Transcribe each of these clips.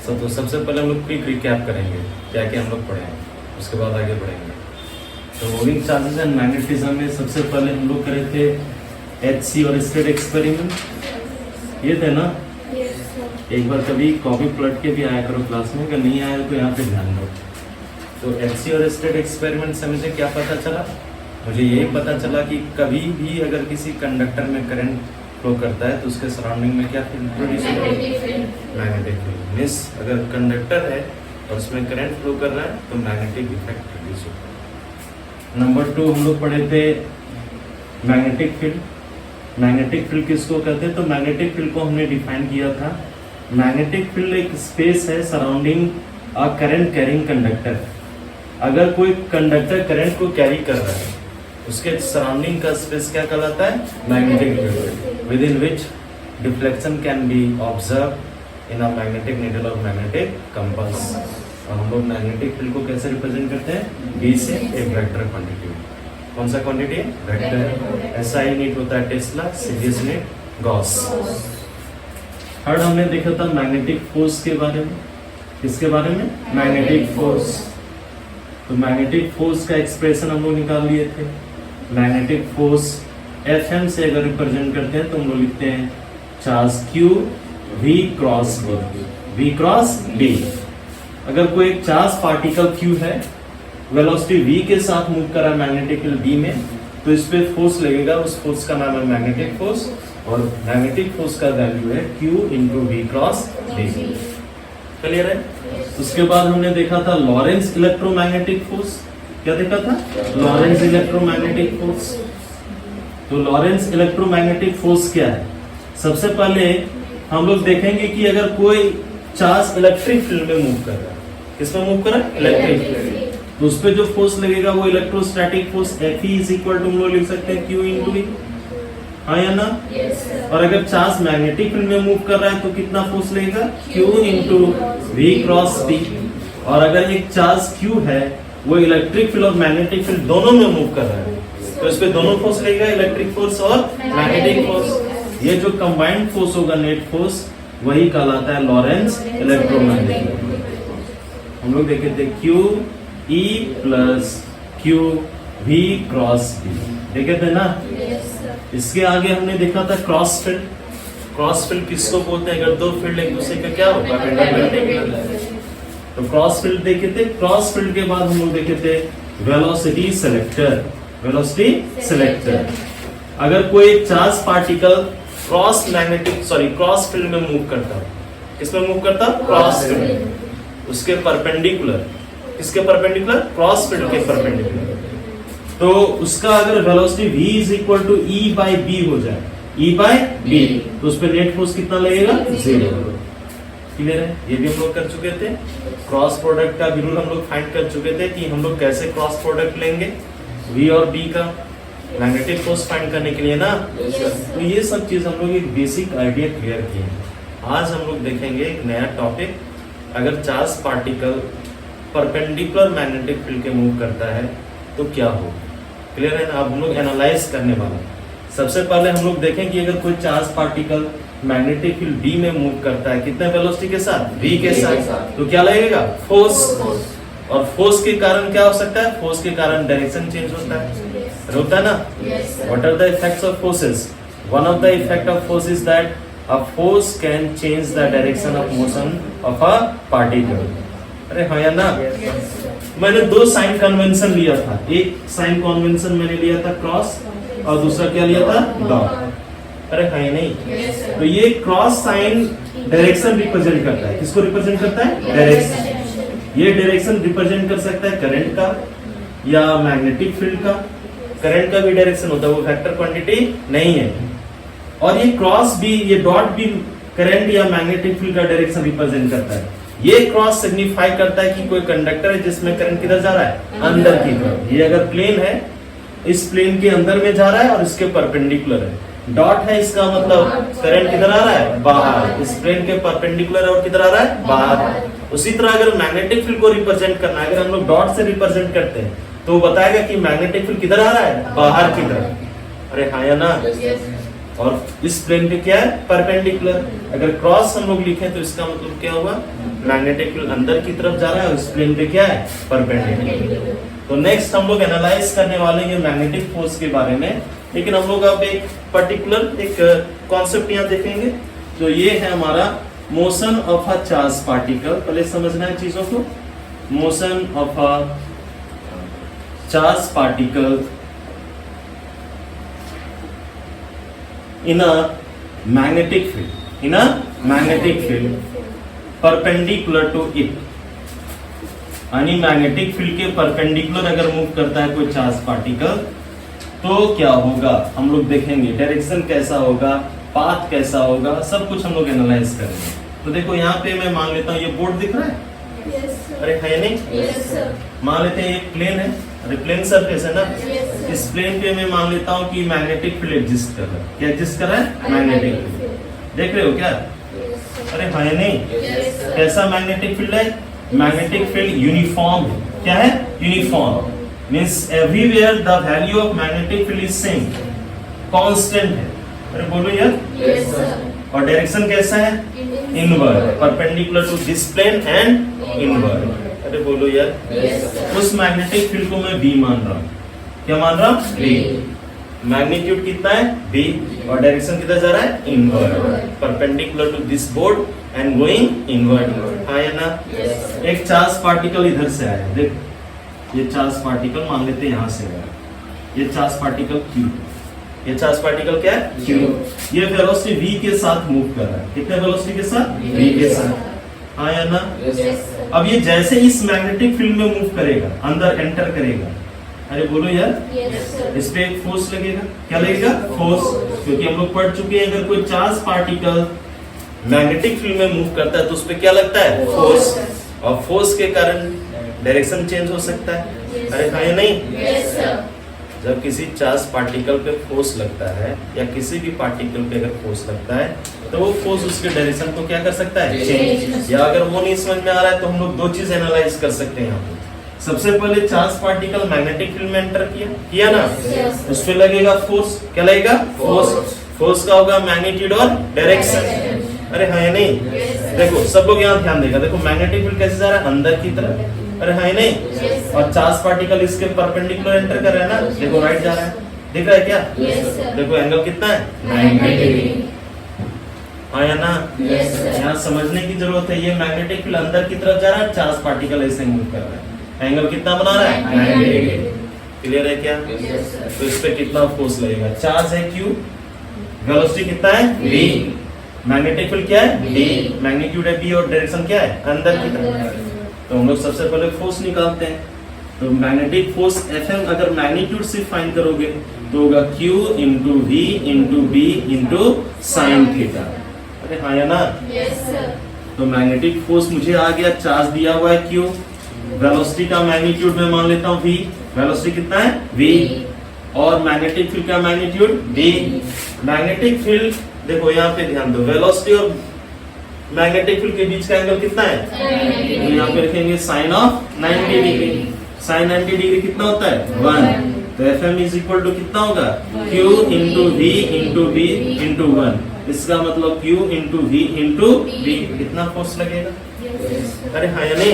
तो सबसे पहले हम लोग क्विक रिकैप करेंगे क्या क्या हम लोग पढ़े हैं, उसके बाद आगे बढ़ेंगे। तो मूविंग चार्जेस एंड मैग्नेटिज्म में सबसे पहले हम लोग करे थे HC और स्टेट एक्सपेरिमेंट, ये थे ना। एक बार कभी कॉपी पलट के भी आया करो क्लास में, अगर नहीं आया तो यहाँ पे ध्यान दो। तो HC और स्टेट एक्सपेरिमेंट से मुझे क्या पता चला, मुझे यही पता चला कि कभी भी अगर किसी कंडक्टर में करंट फ्लो करता है तो उसके सराउंडिंग में क्या फील्ड प्रोड्यूस होता है, मैग्नेटिक फील्ड। मींस अगर कंडक्टर है और उसमें करंट फ्लो कर रहा है तो मैग्नेटिक इफेक्ट प्रोड्यूस होता है। नंबर 2 हम लोग पढ़े थे मैग्नेटिक फील्ड। मैग्नेटिक फील्ड किसको कहते हैं, तो मैग्नेटिक फील्ड को हमने डिफाइन किया था। मैग्नेटिक फील्ड एक स्पेस है surrounding a current carrying conductor. अगर कोई कंडक्टर करंट को कैरी कर रहा है उसके सराउंडिंग का स्पेस क्या कहलाता है, magnetic field, with in which deflection can be observe in a magnetic needle और मैग्नेटिक कंपास। और हम लोग मैग्नेटिक फील्ड को कैसे रिप्रेजेंट करते हैं, बी से एक वेक्टर क्वांटिटी। कौन सा क्वांटिटी है, वेक्टर। SI यूनिट होता है Tesla, series unit Gauss. Third हमने देखा था मैग्नेटिक फोर्स के बारे में। किसके बारे में, मैग्नेटिक फोर्स। तो मैग्नेटिक फोर्स का एक्सप्रेशन हम लोग निकाल लिए थे। मैग्नेटिक फोर्स Fm से अगर रिप्रेजेंट करते हैं तो हम लोग लिखते हैं charge Q V cross B, V cross B। अगर कोई एक चार्ज पार्टिकल Q है, वेलोसिटी V के साथ मूव कर रहा है मैग्नेटिक फील्ड B में, तो इस पे फोर्स लगेगा, उस फोर्स का नाम है मैग्नेटिक फोर्स। और मैग्नेटिक फोर्स का वैल्यू है Q into V cross B। Clear है। उसके बाद हमने देखा था लॉरेंस इलेक्ट्रोमैग्नेटिक फोर्स। क्या देखा था, लॉरेंस इलेक्ट्रोमैग्नेटिक फोर्स। तो लॉरेंस इलेक्ट्रोमैग्नेटिक फोर्स क्या है, सबसे पहले हम लोग देखेंगे कि अगर कोई चार्ज इलेक्ट्रिक फील्ड में मूव कर रहा है, किसमें मूव कर रहा है, इलेक्ट्रिक फील्ड, तो उस पर जो फोर्स लगेगा वो electrostatic force Fe is equal to हम लोग लिख सकते हैं Q इंटू V। हाँ या ना। और अगर चार्ज मैग्नेटिक फील्ड में मूव कर रहा है तो कितना फोर्स लगेगा, Q into V cross B। और अगर एक चार्ज Q है वो इलेक्ट्रिक फील्ड और मैग्नेटिक फील्ड दोनों में मूव कर रहा है तो इस पे दोनों फोर्स लगेगा, इलेक्ट्रिक फोर्स और मैग्नेटिक फोर्स। ये जो कंबाइंड फोर्स होगा, नेट फोर्स, वही कहलाता है लॉरेंस इलेक्ट्रोमैग्नेटिक। हम लोग देखे थे Q E plus Q V cross B, देखे थे ना। इसके आगे हमने देखा था क्रॉस फील्ड। क्रॉस फील्ड किसको बोलते हैं, अगर दो फील्ड एक दूसरे का क्या होगा, परपेंडिकुलर। तो क्रॉस फील्ड देखे थे। क्रॉस फील्ड के बाद हम लोग देखे थे वेलोसिटी सेलेक्टर। वेलोसिटी सेलेक्टर, अगर कोई चार्ज पार्टिकल क्रॉस फील्ड में मूव करता है, किसमें मूव करता है, क्रॉस फील्ड, उसके परपेंडिकुलर, किसके परपेंडिकुलर, क्रॉस फील्ड के परपेंडिकुलर, तो उसका अगर velocity v is equal to E by B हो जाए, E बाई B, तो उस पर नेट फोर्स कितना लगेगा, 0। क्लियर है। ये भी हम लोग कर चुके थे। क्रॉस प्रोडक्ट का भी रूल हम लोग फाइंड कर चुके थे कि हम लोग कैसे क्रॉस प्रोडक्ट लेंगे V और B का मैग्नेटिक फोर्स फाइंड करने के लिए ना। तो ये सब चीज हम लोग एक बेसिक आइडिया क्लियर किए। आज हम लोग देखेंगे एक नया टॉपिक, अगर charge particle perpendicular magnetic field के मूव करता है तो क्या हो। क्लियर है ना। अब हम लोग एनालाइज करने वाले हैं। सबसे पहले हम लोग देखें कि अगर कोई charge particle magnetic field B में मूव करता है, कितने वेलोसिटी के साथ, V के साथ, तो क्या लगेगा, फोर्स। और फोर्स के कारण क्या हो सकता है, फोर्स के कारण डायरेक्शन चेंज होता है ना। What are the effects of forces, one of the effect of force is that a force can change the direction of motion of a particle. अरे हाँ या ना। मैंने 2 साइन कन्वेंशन लिया था, एक साइन कन्वेंशन मैंने लिया था क्रॉस और दूसरा क्या लिया था, डॉट। अरे हाँ या नहीं। तो ये क्रॉस साइन डायरेक्शन रिप्रेजेंट करता है, किसको रिप्रेजेंट करता है, डायरेक्शन। ये डायरेक्शन रिप्रेजेंट कर सकता है करंट का या मैग्नेटिक फील्ड का। करंट का भी डायरेक्शन होता है, वो वेक्टर क्वांटिटी नहीं है। और ये क्रॉस भी, ये डॉट भी करंट या मैग्नेटिक फील्ड का डायरेक्शन रिप्रेजेंट करता है। ये क्रॉस सिग्निफाई करता है कि कोई कंडक्टर है जिसमें करंट किधर जा रहा है, अंदर की तरफ। ये अगर प्लेन है, इस प्लेन के अंदर में जा रहा है और इसके परपेंडिकुलर है। डॉट है, इसका मतलब करंट किधर आ रहा है, बाहर, इस प्लेन के परपेंडिकुलर है और किधर आ रहा है, बाहर। उसी तरह अगर मैग्नेटिक फील्ड को रिप्रेजेंट करना है, अगर हम लोग डॉट से रिप्रेजेंट करते हैं तो बताएगा कि मैग्नेटिक फील्ड किधर आ रहा है, बाहर की तरफ। अरे हाँ या ना। और इस प्लेन पे क्या है, परपेंडिकुलर। अगर क्रॉस हम लोग लिखें तो इसका मतलब क्या होगा, मैग्नेटिक फील्ड अंदर की तरफ जा रहा है और इस प्लेन पे क्या है, परपेंडिकुलर। तो नेक्स्ट हम लोग एनालाइज करने वाले हैं मैग्नेटिक फोर्स के बारे में, लेकिन हम लोग अब एक पर्टिकुलर एक कॉन्सेप्ट यहाँ देखेंगे। तो ये है हमारा motion of a charge particle. पहले समझना है चीजों को। Motion of a charge particle in a magnetic field perpendicular to it। यानी मैग्नेटिक फील्ड के परपेंडिकुलर अगर मूव करता है कोई चार्ज पार्टिकल तो क्या होगा हम लोग देखेंगे, डायरेक्शन कैसा होगा, पाथ कैसा होगा, सब कुछ हम लोग एनालाइज करेंगे। तो देखो यहाँ पे मैं मान लेता हूँ ये बोर्ड दिख रहा है, अरे है नहीं, मान लेते हैं एक प्लेन है, अरे प्लेन सरफेस है ना, इस प्लेन पे मैं मान लेता हूँ कि मैग्नेटिक फील्ड एग्जिस्ट कर रहा है। क्या एग्जिस्ट कर रहा है, मैग्नेटिक फील्ड। देख रहे हो क्या, अरे है नहीं, कैसा मैग्नेटिक फील्ड है, मैग्नेटिक फील्ड यूनिफॉर्म है। क्या है, uniform means everywhere the value of magnetic field is same, constant है। अरे बोलो यार। और डायरेक्शन कैसा है, inward, perpendicular to this plane and inward. अरे बोलो यार। उस मैग्नेटिक फील्ड को मैं बी मान रहा हूँ। क्या मान रहा हूँ, बी। मैग्नीट्यूड कितना है, बी, और डायरेक्शन कितना जा रहा है, inward, perpendicular to this board and going inward. हाँ या ना। एक चार्ज पार्टिकल इधर से आया, देख ये चार्ज पार्टिकल मान लेते हैं यहाँ से आया, ये चार्ज पार्टिकल क्यू, ये चार्ज पार्टिकल क्या है, क्यू। ये वेलोसिटी v के साथ मूव कर रहा है, कितने वेलोसिटी के साथ, v के साथ। हाँ या ना। अब ये जैसे इस मैग्नेटिक फील्ड में मूव करेगा, अंदर एंटर करेगा, अरे बोलो यार, इस पे एक फोर्स लगेगा। क्या लगेगा, फोर्स। क्योंकि हम लोग पढ़ चुके हैं अगर कोई चार्ज पार्टिकल मैग्नेटिक फील्ड में मूव करता है तो उस पे क्या लगता है, फोर्स। और फोर्स के कारण डायरेक्शन चेंज हो सकता है। अरे हाँ या नहीं। जब किसी चार्ज पार्टिकल पे फोर्स लगता है या किसी भी पार्टिकल पे अगर फोर्स लगता है तो वो फोर्स उसके डायरेक्शन को क्या कर सकता है, चेंज। या अगर वो नहीं समझ में आ रहा है तो हम लोग दो चीज एनालाइज कर सकते हैं यहाँ पे। सबसे पहले चार्ज पार्टिकल मैग्नेटिक फील्ड में एंटर किया ना, उस पे लगेगा फोर्स। क्या लगेगा, फोर्स। फोर्स का होगा मैग्नीट्यूड और डायरेक्शन। अरे हाँ या नहीं। देखो सब लोग यहाँ ध्यान देगा, देखो मैग्नेटिक फील्ड कैसे जा रहा है, अंदर की तरफ। अरे हाँ नहीं। और चार्ज पार्टिकल इसके परपेंडिकुलर एंटर कर रहा है ना, देखो राइट जा रहा है, दिख रहा है क्या, देखो एंगल कितना है, 90 डिग्री। हाँ या ना। यहाँ समझने की जरूरत है, ये मैग्नेटिक फील्ड अंदर की तरफ जा रहा है, चार्ज पार्टिकल ऐसे मूव कर रहा है, एंगल कितना बना रहा है, 90 डिग्री। क्लियर है क्या। तो इस पे कितना फोर्स लगेगा, चार्ज है Q, वेलोसिटी कितना है v, मैग्नेटिक फील्ड क्या है d, मैग्नीट्यूड है b और डायरेक्शन क्या है, अंदर की तरफ। तो हम लोग सबसे पहले फोर्स निकालते हैं। तो मैग्नेटिक फोर्स Fm अगर मैग्नीट्यूड से फाइंड करोगे तो होगा Q into V into B into sine theta. अरे हाँ या ना। तो मैग्नेटिक फोर्स मुझे आ गया, चार्ज दिया हुआ है Q, वेलोसिटी का मैग्नीट्यूड मैं मान लेता हूँ V, वेलोसिटी कितना है V, और मैग्नेटिक फील्ड का मैग्नीट्यूड B। मैग्नेटिक फील्ड देखो यहाँ पे ध्यान दो, वेलोसिटी और मैग्नेटिक फील्ड के बीच का एंगल कितना है, तो यहाँ पे रखेंगे sine of 90 degree. Sine 90 degree कितना होता है, 1। तो Fm इज इक्वल टू कितना होगा, Q into V into B into 1। इसका मतलब Q into V into B। कितना फोर्स लगेगा, अरे हाँ या नहीं।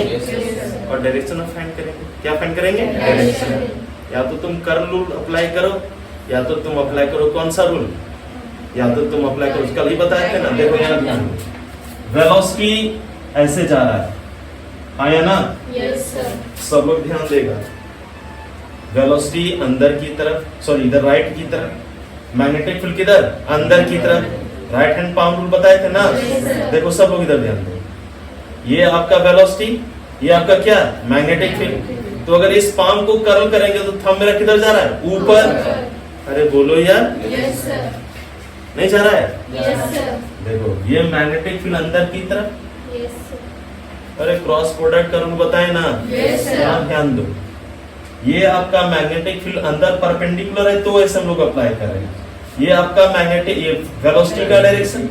और डायरेक्शन ऑफ फाइंड करेंगे, क्या फाइंड करेंगे, डायरेक्शन। या तो तुम कर्ल रूल अप्लाई करो, या तो तुम अप्लाई करो कौन सा रूल, या तो तुम अप्लाई करो, कल ही बताए थे ना। देखो यहाँ ध्यान दो, वेलोसिटी ऐसे जा रहा है, हाँ या ना। सब लोग ध्यान देगा, वेलोसिटी अंदर की तरफ, सॉरी इधर राइट की तरफ, मैग्नेटिक फील्ड किधर, अंदर की तरफ। राइट हैंड पाम रूल बताए थे ना। देखो सब लोग इधर ध्यान दो, ये आपका वेलोसिटी, ये आपका क्या, मैग्नेटिक फील्ड। तो अगर इस पाम को कर्ल करेंगे तो थंब मेरा किधर जा रहा है, ऊपर। अरे बोलो यार, नहीं जा रहा है। देखो ये मैग्नेटिक फील्ड अंदर की तरफ। अरे क्रॉस प्रोडक्ट का रूल बताए ना, यहाँ ध्यान दो। ये आपका मैग्नेटिक फील्ड अंदर परपेंडिकुलर है तो ऐसे हम लोग अप्लाई कर रहे हैं। ये आपका मैग्नेटिक, ये वेलोसिटी का डायरेक्शन,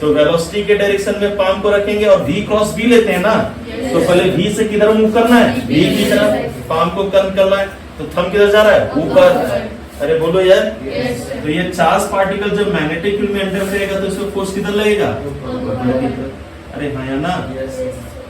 तो वेलोसिटी के डायरेक्शन में पाम को रखेंगे और v क्रॉस b लेते हैं ना। तो पहले v से किधर मूव करना है, v की तरफ, पाम को कर्ल करना है, तो थंब किधर जा रहा है, ऊपर। अरे बोलो यार। Yes, sir. तो ये चार्ज पार्टिकल जब मैग्नेटिक फील्ड में एंटर करेगा तो इसको फोर्स किधर लगेगा? ऊपर की तरफ। अरे हाँ या ना?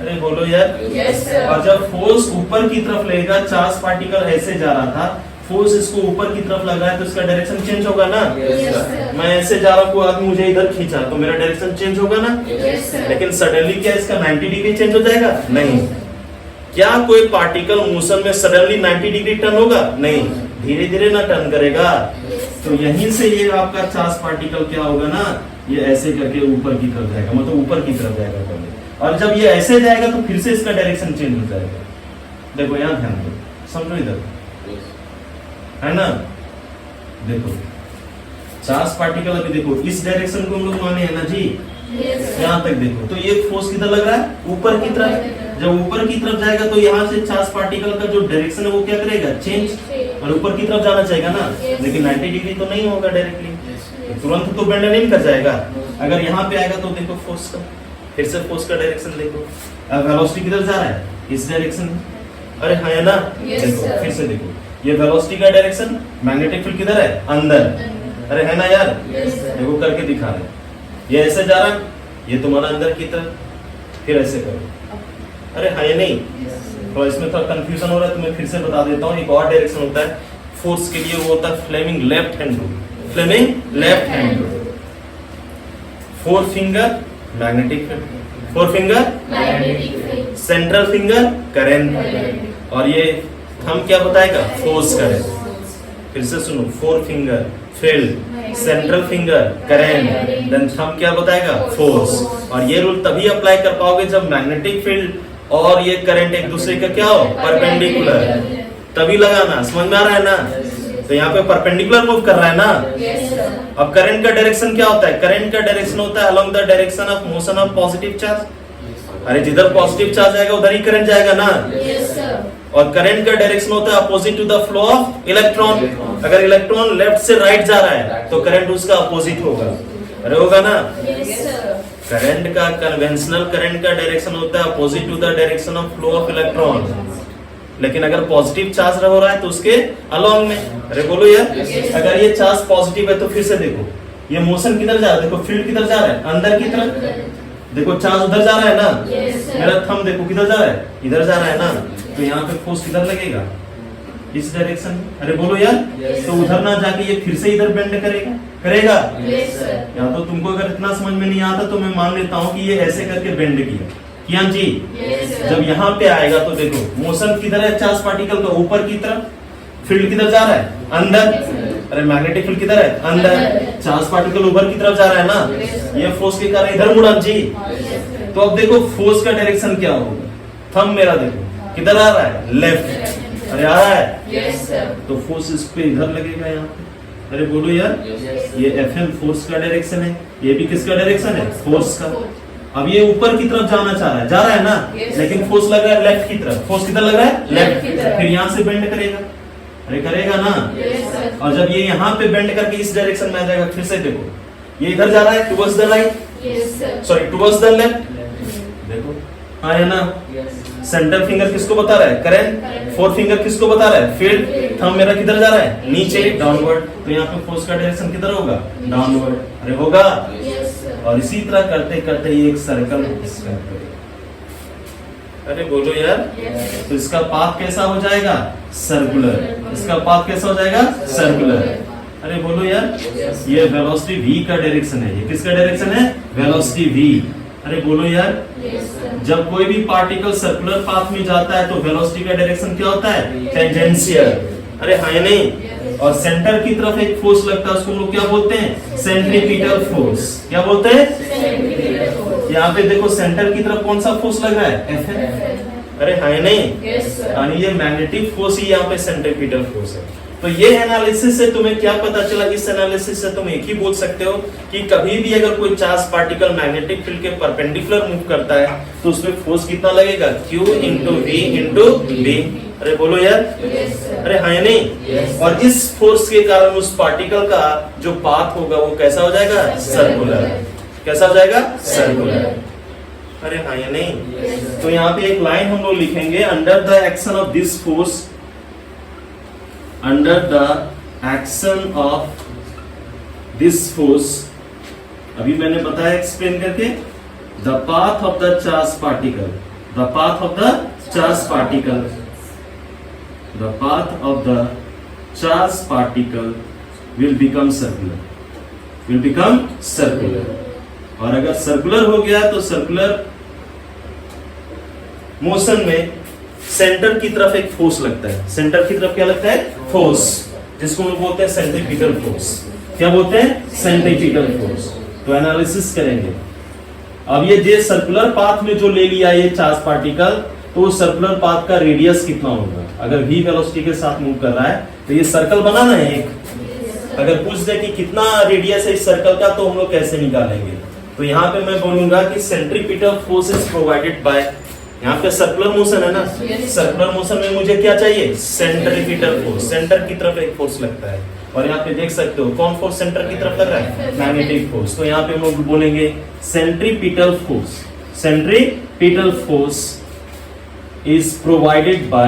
अरे बोलो यार। Yes, sir. और जब फोर्स ऊपर की तरफ लगेगा, चार्ज पार्टिकल ऐसे जा रहा था, फोर्स इसको ऊपर की तरफ लग रहा है तो इसका डायरेक्शन चेंज होगा ना? Yes, sir. मैं ऐसे जा रहा हूँ, कोई आदमी मुझे इधर खींचा तो मेरा डायरेक्शन चेंज होगा ना? Yes, sir. लेकिन सडनली क्या इसका 90 डिग्री चेंज हो जाएगा? नहीं। क्या कोई पार्टिकल मोशन में सडनली 90 डिग्री टर्न होगा? नहीं, धीरे धीरे ना टर्न करेगा। तो यहीं से ये आपका चार्ज पार्टिकल क्या होगा ना, ये ऐसे करके ऊपर की तरफ जाएगा, मतलब ऊपर की तरफ जाएगा पहले, और जब ये ऐसे जाएगा तो फिर से इसका डायरेक्शन चेंज हो जाएगा। देखो यहाँ ध्यान दो, समझो इधर, है ना? देखो चार्ज पार्टिकल अभी देखो इस डायरेक्शन को हम लोग माने हैं ना जी, Yes, sir. यहाँ तक देखो, तो ये फोर्स किधर लग रहा है? ऊपर की तरफ। जब ऊपर की तरफ जाएगा तो यहाँ से चार्ज पार्टिकल का जो डायरेक्शन है वो क्या करेगा? चेंज, और ऊपर की तरफ जाना चाहेगा ना। Yes. लेकिन 90 डिग्री तो नहीं होगा डायरेक्टली, तुरंत तो बेंड नहीं कर जाएगा। अगर यहाँ पे आएगा तो देखो फोर्स का, फिर से फोर्स का डायरेक्शन देखो, अब वेलोसिटी किधर जा रहा है? इस डायरेक्शन में। अरे हाँ या ना? Yes, देखो sir. फिर से देखो, ये वेलोसिटी का डायरेक्शन, मैग्नेटिक फील्ड किधर है? अंदर। अरे है ना यार? Yes, sir. देखो करके दिखा रहे, ये ऐसे जा रहा है, ये तुम्हारा अंदर की तरफ, फिर ऐसे करो। अरे हाँ या नहीं? तो इसमें थोड़ा कंफ्यूजन हो रहा है तो मैं फिर से बता देता हूँ। एक और डायरेक्शन होता है फोर्स के लिए, वो होता है Fleming left hand rule. Fleming left hand rule. 4 finger magnetic field, 4 finger Magnetic field. Central finger current, Current. और ये थंब क्या बताएगा? Force current. फिर से सुनो, 4 finger field, central finger current, then thumb क्या बताएगा? फोर्स। और ये रूल तभी अप्लाई कर पाओगे जब मैग्नेटिक फील्ड और ये करंट एक दूसरे का क्या हो? परपेंडिकुलर। तभी लगाना, समझ में आ रहा है ना? तो यहाँ पे परपेंडिकुलर मूव कर रहा है ना। Yes, sir. अब करंट का डायरेक्शन क्या होता है? करंट का डायरेक्शन होता है along the direction of motion of positive charge. अरे जिधर पॉजिटिव चार्ज आएगा उधर ही करंट जाएगा ना। Yes, sir. और करंट का डायरेक्शन होता है opposite to the flow of electron. अगर इलेक्ट्रॉन लेफ्ट से राइट जा रहा है तो करंट उसका अपोजिट होगा। अरे होगा ना? Yes, sir. करंट का, कन्वेंशनल करंट का डायरेक्शन होता है opposite to the direction of flow of electron. लेकिन अगर पॉजिटिव चार्ज हो रहा है तो उसके अलोंग में। अरे बोलो यार। Yes. अगर ये चार्ज पॉजिटिव है तो फिर से देखो, ये मोशन किधर जा रहा है? देखो फील्ड किधर जा रहा है? अंदर की तरफ। देखो चार्ज उधर जा रहा है ना। Yes, sir. मेरा थंब देखो किधर जा रहा है? इधर जा रहा है ना। तो यहाँ पे फोर्स किधर लगेगा? इस डायरेक्शन में। अरे बोलो यार। Yes, तो उधर ना जाके ये फिर से इधर बेंड करेगा, करेगा। Yes, sir. या तो तुमको अगर इतना समझ में नहीं आता तो मैं मान लेता हूँ कि ये ऐसे करके बेंड किया जी। Yes, sir. जब यहाँ पे आएगा तो देखो मोशन किधर है? चार्ज पार्टिकल का ऊपर की तरफ, फील्ड किधर जा रहा है? अंदर। अरे मैग्नेटिक फील्ड किधर है? अंदर। चार्ज पार्टिकल ऊपर की तरफ जा रहा है ना। ये फोर्स के कारण इधर मुड़ा जी। Yes, sir. तो अब देखो फोर्स का डायरेक्शन क्या होगा? थंब मेरा देखो किधर आ रहा है? लेफ्ट। अरे आ रहा है, Yes, sir. तो फोर्स इस पे इधर लगेगा यहाँ पे। अरे बोलो यार। ये एफएम फोर्स का डायरेक्शन है, ये भी किसका डायरेक्शन है? फोर्स का। अब ये ऊपर की तरफ जाना चाह रहा है, जा रहा है ना। Yes. लेकिन फोर्स लग रहा है लेफ्ट की तरफ। फोर्स किधर लग रहा है? Left की तरफ। फिर यहाँ से बेंड करेगा। अरे करेगा ना। Yes, sir. और जब ये यहाँ पे बेंड करके इस डायरेक्शन में आ जाएगा, फिर से देखो ये इधर जा रहा है towards the right, Yes, sir. Sorry towards the left. देखो हाँ है ना। सेंटर फिंगर किसको बता रहा है? करंट। Current. 4 फिंगर किसको बता रहा है? फील्ड। Field. थंब मेरा किधर जा रहा है? नीचे, नीचे। डाउनवर्ड। तो यहाँ पे फोर्स का डायरेक्शन किधर होगा? नीचे। डाउनवर्ड। अरे होगा। Yes, sir. और इसी तरह करते करते ये एक सर्कल अरे बोलो यार। Yes, sir. तो इसका पाथ कैसा हो जाएगा? सर्कुलर। इसका पाथ कैसा हो जाएगा? सर्कुलर। अरे बोलो यार। ये वेलोसिटी v का डायरेक्शन है। ये किसका डायरेक्शन है? Velocity v। अरे बोलो यार। Yes, sir. जब कोई भी पार्टिकल सर्कुलर पाथ में जाता है तो वेलोसिटी का डायरेक्शन क्या होता है? टेंजेंशियल। अरे हाँ या नहीं? और सेंटर की तरफ एक फोर्स लगता है, उसको हम लोग क्या बोलते हैं? Centripetal force. क्या बोलते हैं? Centripetal force. यहाँ पे देखो सेंटर की तरफ कौन सा फोर्स लग रहा है? F। अरे हाँ या नहीं? Yes, sir. यानी ये मैग्नेटिक फोर्स ही यहाँ पे सेंट्रीपिटल फोर्स है। तो ये एनालिसिस से तुम्हें क्या पता चला? इस एनालिसिस से तुम एक ही बोल सकते हो कि कभी भी अगर कोई चार्ज पार्टिकल मैग्नेटिक फील्ड के परपेंडिकुलर मूव करता है तो उसमें फोर्स कितना लगेगा? Q into V into B। अरे बोलो यार। Yes, sir. अरे हाँ या नहीं? Yes. और इस फोर्स के कारण उस पार्टिकल का जो पाथ होगा वो कैसा हो जाएगा? सर्कुलर। कैसा हो जाएगा? सर्कुलर। अरे हाँ या नहीं? Yes, sir. तो यहाँ पे एक लाइन हम लोग लिखेंगे, under the action of this force, under the action of this force, अभी मैंने बताया एक्सप्लेन करके, the path of the charge particle, the path of the charge particle, the path of the charge particle will become circular, will become circular. और अगर circular हो गया तो circular motion में सेंटर की तरफ एक फोर्स लगता है, सेंटर की तरफ क्या लगता है, फोर्स, जिसको हम बोलते हैं सेंट्रीपिटल फोर्स। क्या बोलते हैं, सेंट्रीपिटल फोर्स। तो एनालिसिस करेंगे। अब ये सर्कुलर पाथ में जो ले लिया ये चार्ज पार्टिकल, तो सर्कुलर पाथ का रेडियस कितना होगा। अगर v वेलोसिटी के साथ मूव कर रहा है तो ये सर्कल बनाना है एक, अगर पूछ दे कि कितना रेडियस है इस सर्कल का, तो हम लोग कैसे निकालेंगे। तो यहाँ पे मैं बोलूंगा कि centripetal force is provided by, यहाँ पे सर्कुलर मोशन है ना, सर्कुलर मोशन में मुझे क्या चाहिए, सेंट्रीपिटल फोर्स, सेंटर की तरफ एक फोर्स लगता है। और यहाँ पे देख सकते हो कौन फोर्स सेंटर की तरफ कर रहा है, मैग्नेटिक फोर्स। तो यहाँ पे हम लोग बोलेंगे centripetal force, centripetal force is provided by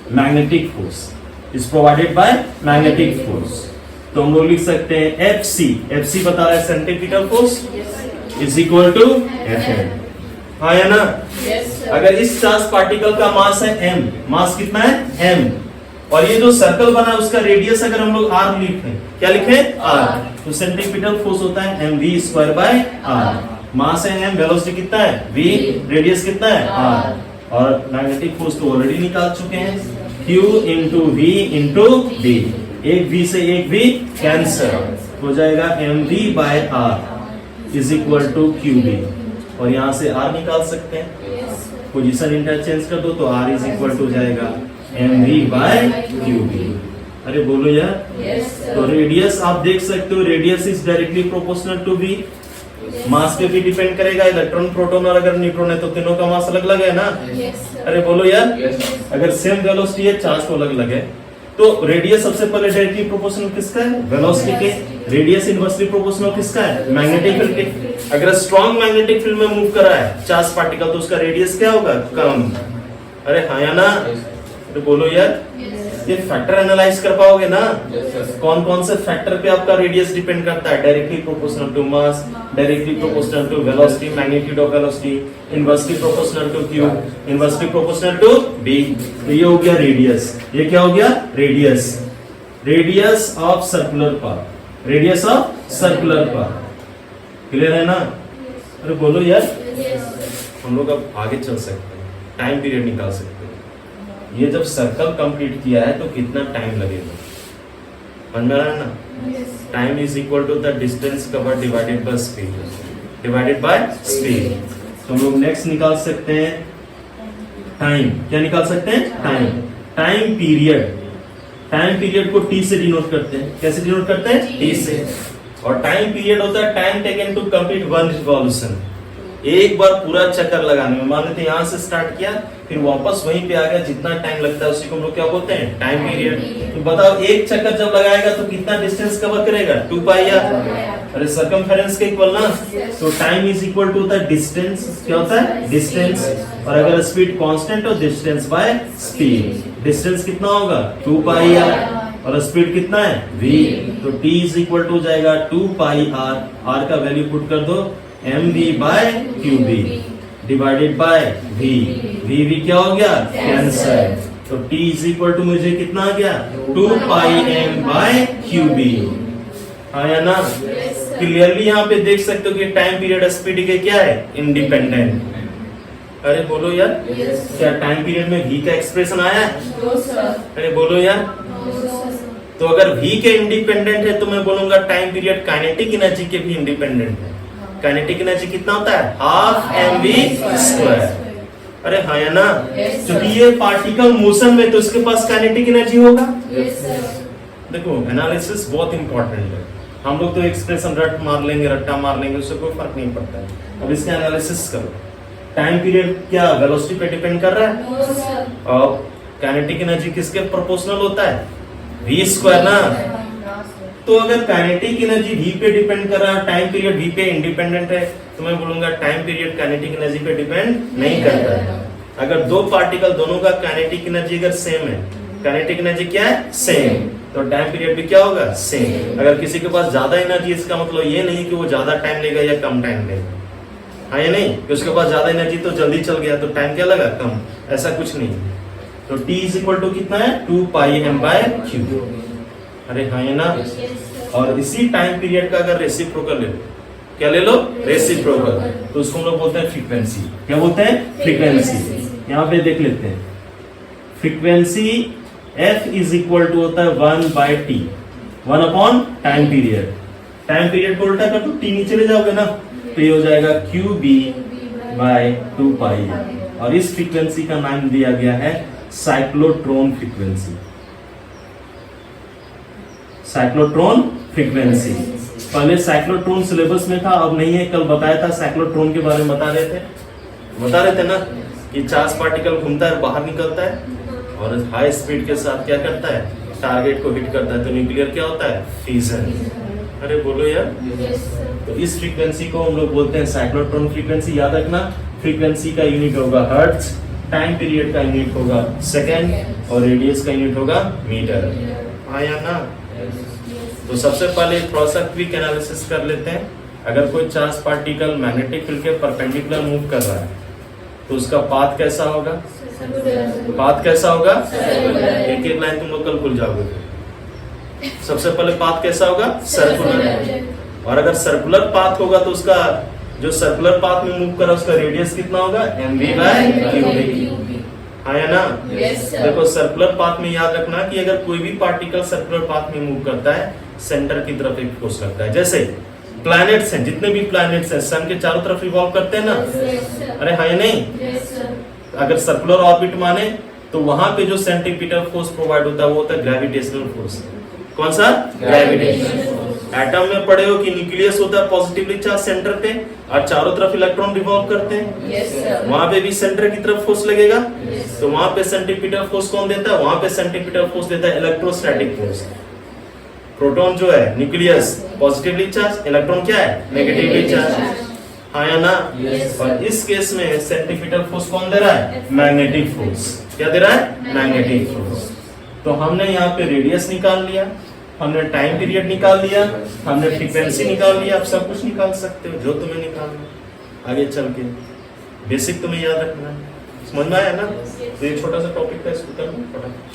magnetic force, is provided by magnetic force। तो हम लोग लिख सकते हैं FC बता रहा है centripetal force is equal to Fm। हाँ या ना। अगर इस चार्ज पार्टिकल का मास है m, मास कितना है m, और ये जो सर्कल बना है उसका रेडियस अगर हम लोग r लिखें, क्या लिखें, r, तो सेंट्रीपिटल फोर्स होता है mv² बाय r। मास है m, वेलोसिटी कितना है v, रेडियस कितना है r, और मैग्नेटिक फोर्स तो ऑलरेडी निकाल चुके हैं, q into v into d, एक v से एक v कैंसिल हो जाएगा, mv by r is equal to qb। और यहाँ से r निकाल सकते हैं, पोजीशन इंटरचेंज कर दो तो r इज इक्वल टू जाएगा mv बाय qb। अरे बोलो यार। तो रेडियस आप देख सकते हो, radius is directly proportional to v, mass पे भी डिपेंड करेगा, इलेक्ट्रॉन प्रोटॉन और अगर न्यूट्रॉन है तो तीनों का मास अलग अलग है ना। अरे बोलो यार। अगर सेम वेलोसिटी है, चार्ज तो अलग अलग है, तो रेडियस सबसे पहले डायरेक्टली प्रोपोर्शनल किसका है, वेलोसिटी के, रेडियस इनवर्सली प्रोपोर्शनल किसका है, मैग्नेटिक फील्ड के। अगर स्ट्रॉन्ग मैग्नेटिक फील्ड में मूव कर रहा है चार्ज पार्टिकल तो उसका रेडियस क्या होगा, कम। अरे हाँ या ना। तो बोलो यार, ये फैक्टर एनालाइज कर पाओगे ना, कौन कौन से फैक्टर पे आपका रेडियस डिपेंड करता है, directly proportional to mass, directly proportional to velocity, magnitude of velocity, inversely proportional to q, inversely proportional to b। तो ये हो गया रेडियस, ये क्या हो गया, radius, radius of circular path, radius of circular path. Clear है ना। अरे बोलो यार। हम लोग अब आगे चल सकते हैं, टाइम पीरियड निकाल सकते हैं। ये जब सर्कल कंप्लीट किया है तो कितना टाइम लगेगा, समझ में आ रहा है ना। Time is equal to the distance covered divided by speed, divided by speed. तो हम लोग नेक्स्ट निकाल सकते हैं टाइम। क्या निकाल सकते हैं, time, time period. Time period को t से डिनोट करते हैं, कैसे डिनोट करते हैं, t से। और टाइम पीरियड होता है time taken to complete one revolution, एक बार पूरा चक्कर लगाने में। मान लेते यहाँ से स्टार्ट किया फिर वापस वहीं पे आ गया, जितना टाइम लगता है उसी को हम लोग क्या बोलते हैं, टाइम पीरियड। तो बताओ एक चक्कर जब लगाएगा तो कितना डिस्टेंस कवर करेगा, 2 पाई आर। अरे सरकमफेरेंस के इक्वल ना। तो time is equal to the distance, क्या होता है, डिस्टेंस। और अगर स्पीड कांस्टेंट हो, डिस्टेंस बाय स्पीड। डिस्टेंस कितना होगा, 2 पाई आर, और स्पीड कितना है, v। तो t इज इक्वल टू जाएगा 2 पाई आर, r का वैल्यू पुट कर दो, mv by qb divided by v। v क्या हो गया, कैंसर। तो t इज इक्वल टू मुझे कितना आ गया, 2 पाई m बाय qb। हाँ या ना। क्लियरली यहाँ पे देख सकते हो कि टाइम पीरियड स्पीड के क्या है, इंडिपेंडेंट। अरे बोलो यार। क्या टाइम पीरियड में v का एक्सप्रेशन आया है? अरे बोलो यार। तो अगर v के इंडिपेंडेंट है तो मैं बोलूंगा टाइम पीरियड काइनेटिक एनर्जी के भी इंडिपेंडेंट है। काइनेटिक एनर्जी कितना होता है, हाफ mv²। अरे हाँ या ना। क्योंकि ये पार्टिकल मोशन में तो इसके पास काइनेटिक एनर्जी होगा। देखो एनालिसिस बहुत इंपॉर्टेंट है। हम लोग तो एक्सप्रेशन रट्टा मार लेंगे, उससे कोई फर्क नहीं पड़ता है। अब इसका एनालिसिस करो। टाइम पीरियड क्या वेलोसिटी पे डिपेंड कर रहा है, और काइनेटिक एनर्जी किसके प्रोपोर्शनल होता है, v² ना। तो अगर काइनेटिक एनर्जी v पे डिपेंड कर रहा है, टाइम पीरियड v पे इंडिपेंडेंट है, तो मैं बोलूंगा टाइम पीरियड काइनेटिक एनर्जी पे डिपेंड नहीं करता है। अगर दो पार्टिकल दोनों का काइनेटिक एनर्जी अगर सेम है, काइनेटिक एनर्जी क्या है? सेम, तो टाइम पीरियड भी क्या होगा? सेम। अगर किसी के पास ज्यादा एनर्जी, इसका मतलब ये नहीं कि वो ज्यादा टाइम लेगा या कम टाइम लेगा, हाँ या नहीं, कि उसके पास ज्यादा एनर्जी तो जल्दी चल गया तो टाइम क्या लगा? कम, ऐसा कुछ नहीं। तो T इज इक्वल टू कितना है? 2 पाई m बाय क्यू। अरे हाँ या ना? और इसी टाइम पीरियड का अगर रेसिप्रोकल ले लो, क्या ले लो? रेसिप्रोकल, तो उसको हम लोग बोलते हैं फ्रीक्वेंसी। क्या बोलते हैं? फ्रीक्वेंसी। यहाँ पे देख लेते हैं, frequency F is equal to होता है 1 by T, 1 upon time period. Time period को उल्टा कर दो, T नीचे ले जाओगे ना, तो ये हो जाएगा QB बाय 2 पाई। और इस फ्रीक्वेंसी का नाम दिया गया है साइक्लोट्रॉन फ्रीक्वेंसी। Cyclotron frequency. पहले साइक्लोट्रॉन सिलेबस में था, अब नहीं है। कल बताया था साइक्लोट्रॉन के बारे में, बता रहे थे ना कि चार्ज पार्टिकल घूमता है, बाहर निकलता है और हाई स्पीड के साथ क्या करता है? टारगेट को हिट करता है। तो न्यूक्लियर क्या होता है? फ्यूजन। अरे बोलो यार। तो इस फ्रीक्वेंसी को हम लोग बोलते हैं साइक्लोट्रॉन फ्रीक्वेंसी। याद रखना, फ्रीक्वेंसी का यूनिट होगा हर्ट्ज, टाइम पीरियड का यूनिट होगा सेकेंड और रेडियस का यूनिट होगा मीटर। हाँ या ना? तो सबसे पहले थोड़ा सा क्विक एनालिसिस कर लेते हैं। अगर कोई चार्ज पार्टिकल मैग्नेटिक फील्ड के परपेंडिकुलर मूव कर रहा है तो उसका पाथ कैसा होगा? पाथ कैसा होगा? एक एक लाइन तुम लोग कल भूल जाओगे। सबसे पहले पाथ कैसा होगा? सर्कुलर। और अगर सर्कुलर पाथ होगा तो उसका जो सर्कुलर पाथ में मूव कर रहा है उसका रेडियस कितना होगा? mv by Q B. हाँ या ना? देखो सर्कुलर पाथ में याद रखना कि अगर कोई भी पार्टिकल सर्कुलर पाथ में मूव करता है सेंटर की तरफ एक फोर्स लगता है। जैसे प्लैनेट्स हैं, जितने भी प्लैनेट्स हैं सन के चारों तरफ रिवॉल्व करते हैं ना। अरे हाँ या नहीं? अगर सर्कुलर ऑर्बिट माने तो वहां पे जो सेंट्रीपिटल फोर्स प्रोवाइड होता है वो होता है ग्रेविटेशनल फोर्स। कौन सा? Gravitational force. एटम में पढ़े हो कि न्यूक्लियस होता है पॉजिटिवली चार्ज सेंटर पे और चारों तरफ इलेक्ट्रॉन रिवॉल्व करते हैं। वहां पे भी सेंटर की तरफ फोर्स लगेगा। तो वहां पे सेंट्रीपिटल फोर्स कौन देता है? वहां पे सेंट्रीपिटल फोर्स देता है इलेक्ट्रोस्टैटिक फोर्स। प्रोटॉन जो है न्यूक्लियस पॉजिटिवली चार्ज, इलेक्ट्रॉन क्या है? Negatively charge. हाँ या ना? और इस केस में सेंट्रीपिटल फोर्स कौन दे रहा है? Magnetic force. क्या दे रहा है? Magnetic force. तो हमने यहाँ पे रेडियस निकाल लिया, हमने टाइम पीरियड निकाल लिया, हमने फ्रीक्वेंसी निकाल लिया। आप सब कुछ निकाल सकते हो जो तुम्हें निकालना। आगे चल के बेसिक तुम्हें याद रखना है। समझ में आया ना? तो ये छोटा सा टॉपिक था, इसको कर लो फटाफट।